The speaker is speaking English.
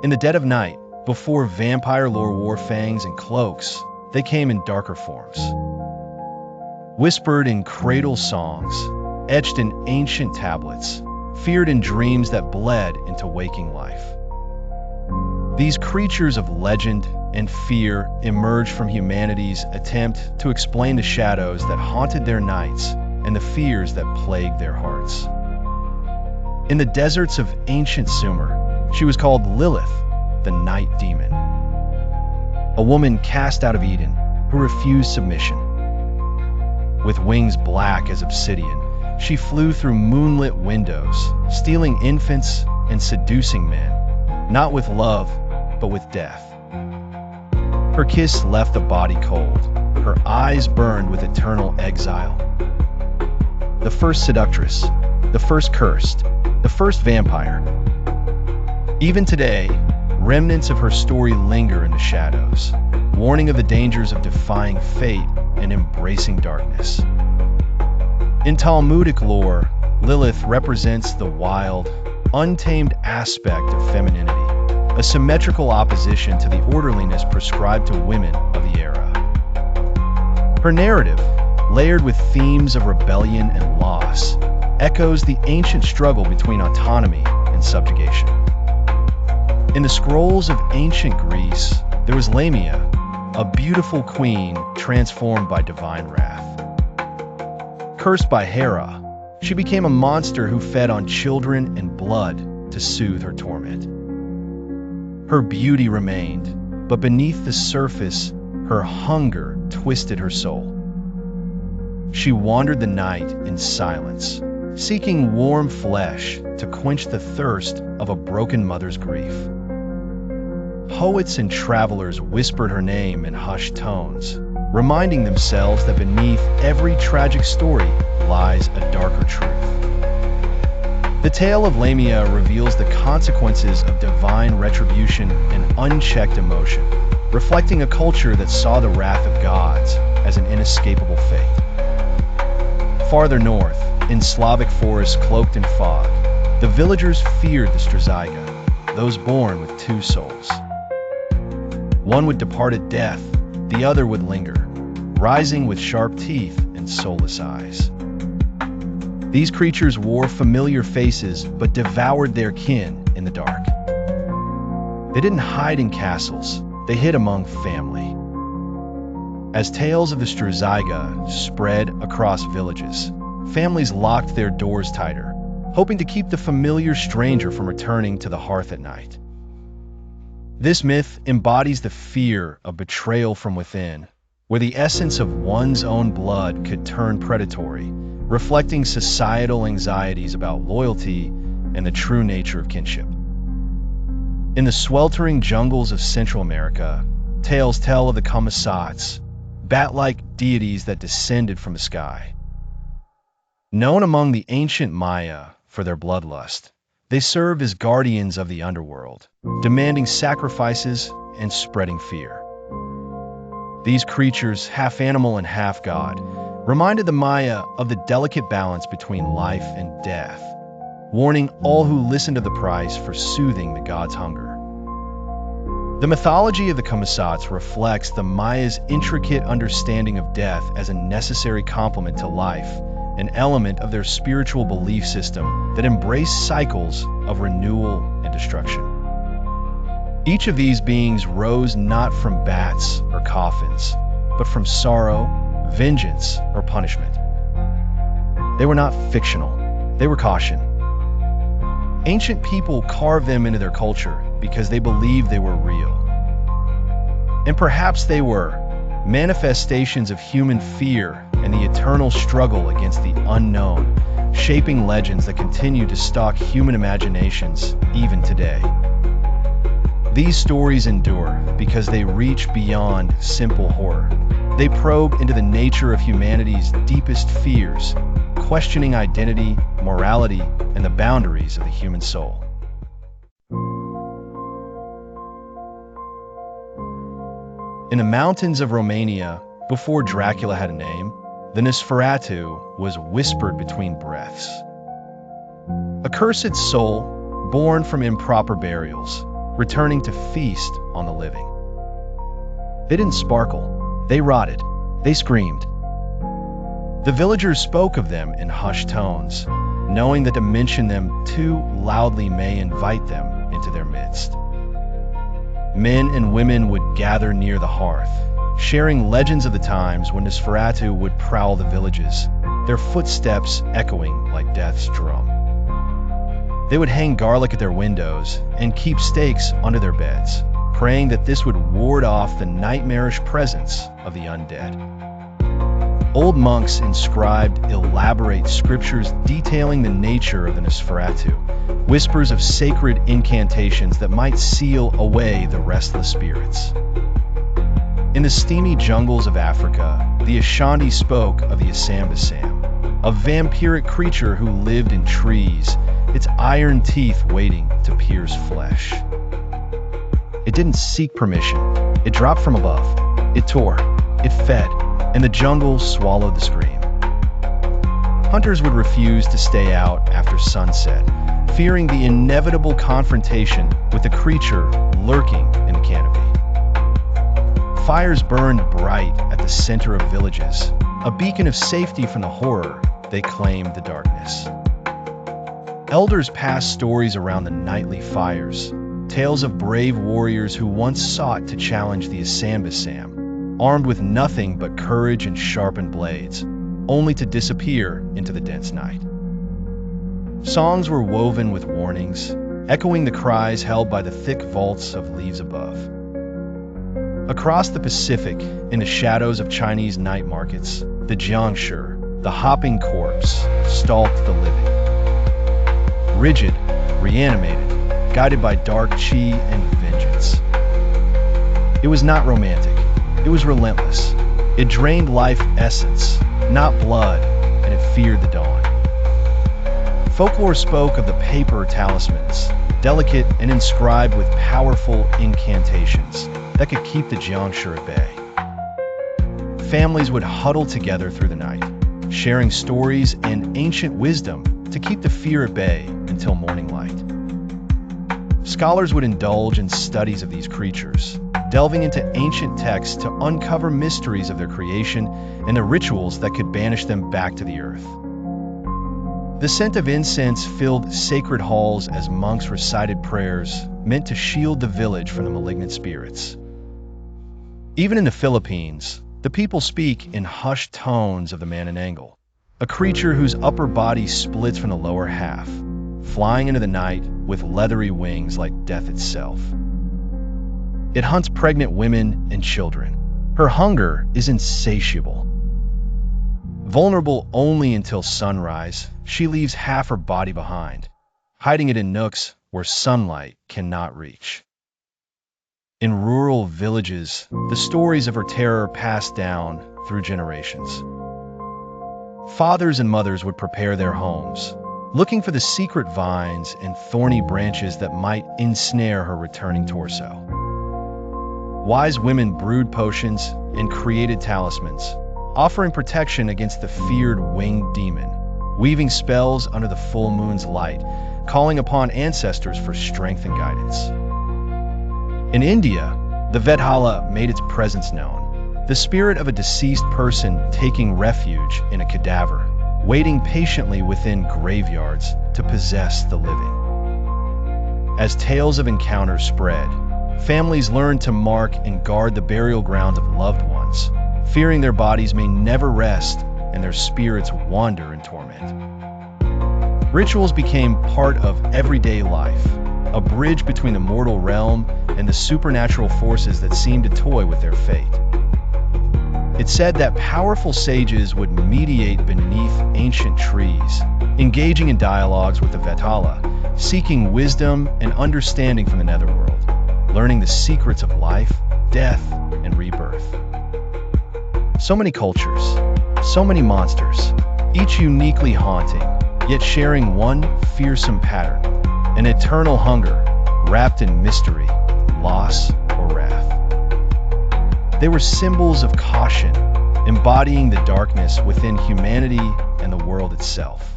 In the dead of night, before vampire lore wore fangs and cloaks, they came in darker forms. Whispered in cradle songs, etched in ancient tablets, feared in dreams that bled into waking life. These creatures of legend and fear emerged from humanity's attempt to explain the shadows that haunted their nights and the fears that plagued their hearts. In the deserts of ancient Sumer, she was called Lilith, the night demon, a woman cast out of Eden who refused submission. With wings black as obsidian, she flew through moonlit windows, stealing infants and seducing men, not with love, but with death. Her kiss left the body cold, her eyes burned with eternal exile. The first seductress, the first cursed, the first vampire. Even today, remnants of her story linger in the shadows, warning of the dangers of defying fate and embracing darkness. In Talmudic lore, Lilith represents the wild, untamed aspect of femininity, a symmetrical opposition to the orderliness prescribed to women of the era. Her narrative, layered with themes of rebellion and loss, echoes the ancient struggle between autonomy and subjugation. In the scrolls of ancient Greece, there was Lamia, a beautiful queen transformed by divine wrath. Cursed by Hera, she became a monster who fed on children and blood to soothe her torment. Her beauty remained, but beneath the surface, her hunger twisted her soul. She wandered the night in silence, seeking warm flesh to quench the thirst of a broken mother's grief. Poets and travelers whispered her name in hushed tones, reminding themselves that beneath every tragic story lies a darker truth. The tale of Lamia reveals the consequences of divine retribution and unchecked emotion, reflecting a culture that saw the wrath of gods as an inescapable fate. Farther north, in Slavic forests cloaked in fog, the villagers feared the Strzyga, those born with two souls. One would depart at death, the other would linger, rising with sharp teeth and soulless eyes. These creatures wore familiar faces but devoured their kin in the dark. They didn't hide in castles, they hid among family. As tales of the Strzyga spread across villages, families locked their doors tighter, hoping to keep the familiar stranger from returning to the hearth at night. This myth embodies the fear of betrayal from within, where the essence of one's own blood could turn predatory, reflecting societal anxieties about loyalty and the true nature of kinship. In the sweltering jungles of Central America, tales tell of the Kamsats, bat-like deities that descended from the sky. Known among the ancient Maya for their bloodlust, they served as guardians of the underworld, demanding sacrifices and spreading fear. These creatures, half animal and half god, reminded the Maya of the delicate balance between life and death, warning all who listened to the price for soothing the god's hunger. The mythology of the Kamsats reflects the Maya's intricate understanding of death as a necessary complement to life, an element of their spiritual belief system that embraced cycles of renewal and destruction. Each of these beings rose not from bats or coffins, but from sorrow, vengeance, or punishment. They were not fictional, they were caution. Ancient people carved them into their culture because they believed they were real. And perhaps they were manifestations of human fear and the eternal struggle against the unknown, shaping legends that continue to stalk human imaginations even today. These stories endure because they reach beyond simple horror. They probe into the nature of humanity's deepest fears, questioning identity, morality, and the boundaries of the human soul. In the mountains of Romania, before Dracula had a name, the Nosferatu was whispered between breaths. A cursed soul, born from improper burials, returning to feast on the living. They didn't sparkle, they rotted, they screamed. The villagers spoke of them in hushed tones, knowing that to mention them too loudly may invite them into their midst. Men and women would gather near the hearth, sharing legends of the times when Nosferatu would prowl the villages, their footsteps echoing like death's drum. They would hang garlic at their windows and keep stakes under their beds, praying that this would ward off the nightmarish presence of the undead. Old monks inscribed elaborate scriptures detailing the nature of the Nosferatu, whispers of sacred incantations that might seal away the restless spirits. In the steamy jungles of Africa, the Ashanti spoke of the Asanbosam, a vampiric creature who lived in trees, its iron teeth waiting to pierce flesh. It didn't seek permission. It dropped from above. It tore. It fed. And the jungle swallowed the scream. Hunters would refuse to stay out after sunset, fearing the inevitable confrontation with the creature lurking in the canopy. Fires burned bright at the center of villages, a beacon of safety from the horror they claimed the darkness. Elders passed stories around the nightly fires, tales of brave warriors who once sought to challenge the Asanbosam, armed with nothing but courage and sharpened blades, only to disappear into the dense night. Songs were woven with warnings, echoing the cries held by the thick vaults of leaves above. Across the Pacific, in the shadows of Chinese night markets, the Jiangshi, the hopping corpse, stalked the living. Rigid, reanimated, guided by dark qi and vengeance. It was not romantic. It was relentless. It drained life essence, not blood, and it feared the dawn. Folklore spoke of the paper talismans, delicate and inscribed with powerful incantations that could keep the Jiangshi at bay. Families would huddle together through the night, sharing stories and ancient wisdom to keep the fear at bay until morning light. Scholars would indulge in studies of these creatures, delving into ancient texts to uncover mysteries of their creation and the rituals that could banish them back to the earth. The scent of incense filled sacred halls as monks recited prayers meant to shield the village from the malignant spirits. Even in the Philippines, the people speak in hushed tones of the Manananggal, a creature whose upper body splits from the lower half, flying into the night with leathery wings like death itself. It hunts pregnant women and children. Her hunger is insatiable. Vulnerable only until sunrise, she leaves half her body behind, hiding it in nooks where sunlight cannot reach. In rural villages, the stories of her terror passed down through generations. Fathers and mothers would prepare their homes, looking for the secret vines and thorny branches that might ensnare her returning torso. Wise women brewed potions and created talismans, offering protection against the feared winged demon, weaving spells under the full moon's light, calling upon ancestors for strength and guidance. In India, the Vedhala made its presence known, the spirit of a deceased person taking refuge in a cadaver, waiting patiently within graveyards to possess the living. As tales of encounters spread, families learned to mark and guard the burial grounds of loved ones, fearing their bodies may never rest and their spirits wander in torment. Rituals became part of everyday life, a bridge between the mortal realm and the supernatural forces that seemed to toy with their fate. It said that powerful sages would mediate beneath ancient trees, engaging in dialogues with the Vedhala, seeking wisdom and understanding from the netherworld, learning the secrets of life, death, and rebirth. So many cultures, so many monsters, each uniquely haunting, yet sharing one fearsome pattern, an eternal hunger wrapped in mystery, loss, or wrath. They were symbols of caution, embodying the darkness within humanity and the world itself.